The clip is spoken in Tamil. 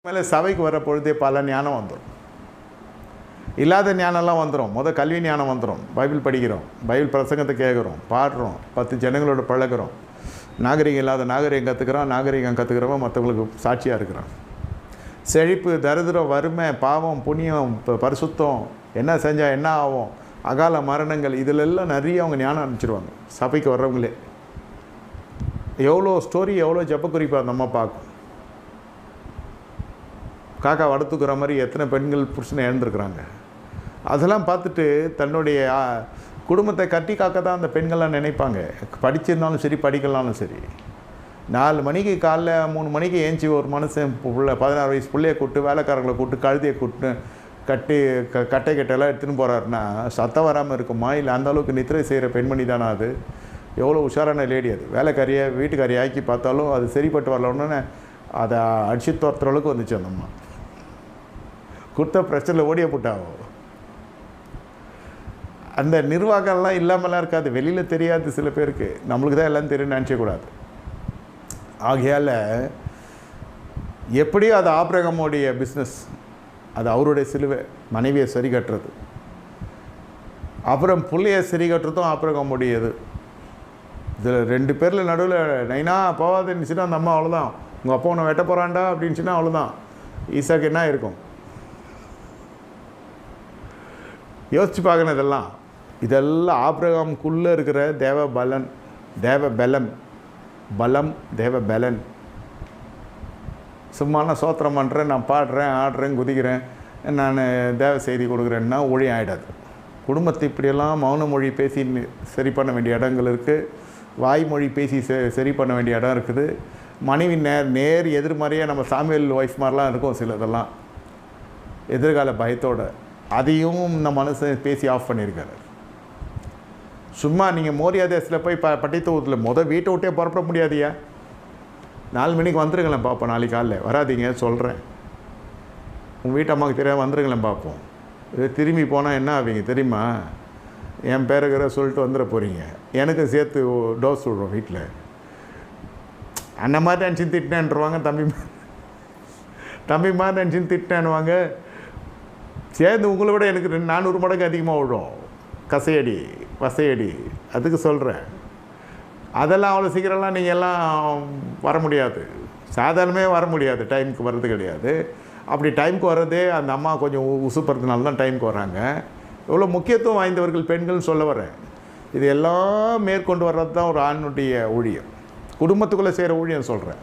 மேலே சபைக்கு வர பொழுதே பல ஞானம் வந்துடும். இல்லாத ஞானம்லாம் வந்துடும். கல்வி ஞானம் வந்துடும். பைபிள் படிக்கிறோம், பைபிள் பிரசங்கத்தை கேட்குறோம், பாடுறோம், 10 ஜனங்களோட பழகிறோம், நாகரிகம் இல்லாத நாகரிகம் கற்றுக்கிறோம், நாகரிகம் கற்றுக்கிறவன் மற்றவங்களுக்கு சாட்சியாக இருக்கிறான். செழிப்பு, தரித்திரம், வறுமை, பாவம், புண்ணியம், பரிசுத்தம், என்ன செஞ்சால் என்ன ஆகும், அகால மரணங்கள், இதிலெல்லாம் நிறைய அவங்க ஞானம் அனுப்பிச்சிடுவாங்க சபைக்கு வர்றவங்களே. எவ்வளோ ஸ்டோரி, எவ்வளோ ஜெப குறிப்பாக அந்த அம்மா பார்க்கும். காக்கா வடத்துக்கிற மாதிரி எத்தனை பெண்கள் புருஷனை இழந்துருக்குறாங்க. அதெல்லாம் பார்த்துட்டு தன்னுடைய குடும்பத்தை கட்டி காக்க தான் அந்த பெண்கள்லாம் நினைப்பாங்க. படிச்சிருந்தாலும் சரி, படிக்கலாலும் சரி. 4 மணிக்கு காலைல 3 மணிக்கு ஏஞ்சி ஒரு மனுஷன் 16 வயசு பிள்ளையை கூப்பிட்டு, வேலைக்காரங்களை கூப்பிட்டு, கழுதியை கூப்பிட்டு கட்டி கட்டை கட்டையெல்லாம் எடுத்துன்னு போகிறாருன்னா சத்தம் வராமல் இருக்குமா? இல்லை அந்த அளவுக்கு நித்திரை செய்கிற பெண்மணி தானே அது? எவ்வளோ உஷாரான லேடி அது. வேலைக்காரியை வீட்டுக்காரியை ஆக்கி பார்த்தாலும் அது சரிப்பட்டு வரலன்னு அதை அடிச்சு துரத்துற அளவுக்கு வந்துச்சு அந்த அம்மா. கொடுத்த பிரச்சனையில் ஓடிய போட்டாவோ. அந்த நிர்வாகம்லாம் இல்லாமலாம் இருக்காது, வெளியில் தெரியாது சில பேருக்கு. நம்மளுக்கு தான் எல்லாம் தெரியும் நினச்சக்கூடாது. ஆகையால் எப்படியோ அது ஆபிரகாமுடைய பிஸ்னஸ், அது அவருடைய சிலுவை, மனைவியை சரி கட்டுறது, அப்புறம் பிள்ளையை சரி கட்டுறதும் ஆபிரகாமுடையது. இதில் 2 பேரில் நடுவில் நைனா போவாதுன்னுச்சுன்னா அந்த அம்மா அவ்வளோதான். உங்கள் அப்பா உன்னை வெட்ட போகிறான்டா அப்படின்னுச்சுன்னா அவ்வளோதான். ஈசாக்கு என்ன இருக்கும் யோசிச்சு பார்க்கணும். இதெல்லாம் ஆபிரகாமுக்குள்ளே இருக்கிற தேவ பலன், தேவ பலம், பலம், தேவ பலன். சும்மா நான் சோத்திரம் பண்ணுறேன், நான் பாடுறேன், ஆடுறேன், குதிக்கிறேன், நான் தேவ செய்தி கொடுக்குறேன்னா ஒழி ஆகிடாது. குடும்பத்தை இப்படியெல்லாம் மௌன மொழி பேசி சரி பண்ண வேண்டிய இடங்கள் இருக்குது. வாய்மொழி பேசி சரி பண்ண வேண்டிய இடம் இருக்குது. மனைவி நேர் எதிர்மறையாக நம்ம சாமியல் ஒய்ஃப் மாதிரிலாம் இருக்கும் சிலதெல்லாம், எதிர்கால பயத்தோடு. அதையும் இந்த மனுஷன் பேசி ஆஃப் பண்ணியிருக்காரு. சும்மா நீங்கள் மோரியா தேசத்தில் போய் பட்டித்தூரத்தில் வீட்டை விட்டே புறப்பட முடியாதியா? 4 மணிக்கு வந்துருங்களேன் பார்ப்போம். நாளைக்கு காலைல வராதிங்க சொல்கிறேன். உங்கள் வீட்டு அம்மாவுக்கு தெரியாமல் வந்துருங்களேன் பார்ப்போம். இது திரும்பி போனால் என்ன ஆவீங்க தெரியுமா? என் பேருக்கிற சொல்லிட்டு வந்துட போகிறீங்க. எனக்கு சேர்த்து டோஸ் விடுறோம் வீட்டில். அந்த மாதிரி நினச்சி திட்டினேன்ருவாங்க. தம்பி மாதிரி நினச்சி திட்டினேன்னுவாங்க. சேர்ந்து உங்களை விட எனக்கு 400 மடங்கு அதிகமாக விடும். கசையடி வசையடி. அதுக்கு சொல்கிறேன். அதெல்லாம் அவ்வளோ சீக்கிரம்லாம் நீங்கள் எல்லாம் வர முடியாது. சாதாரணமே வர முடியாது. டைமுக்கு வர்றது கிடையாது. அப்படி டைமுக்கு வர்றதே அந்த அம்மா கொஞ்சம் உசுப்புறதுனால தான் டைமுக்கு வராங்க. எவ்வளோ முக்கியத்துவம் வாய்ந்தவர்கள் பெண்கள்னு சொல்ல வரேன். இது எல்லாம் மேற்கொண்டு வர்றது தான் ஒரு ஆணுடைய ஊழியம், குடும்பத்துக்குள்ளே செய்கிற ஊழியம் சொல்கிறேன்.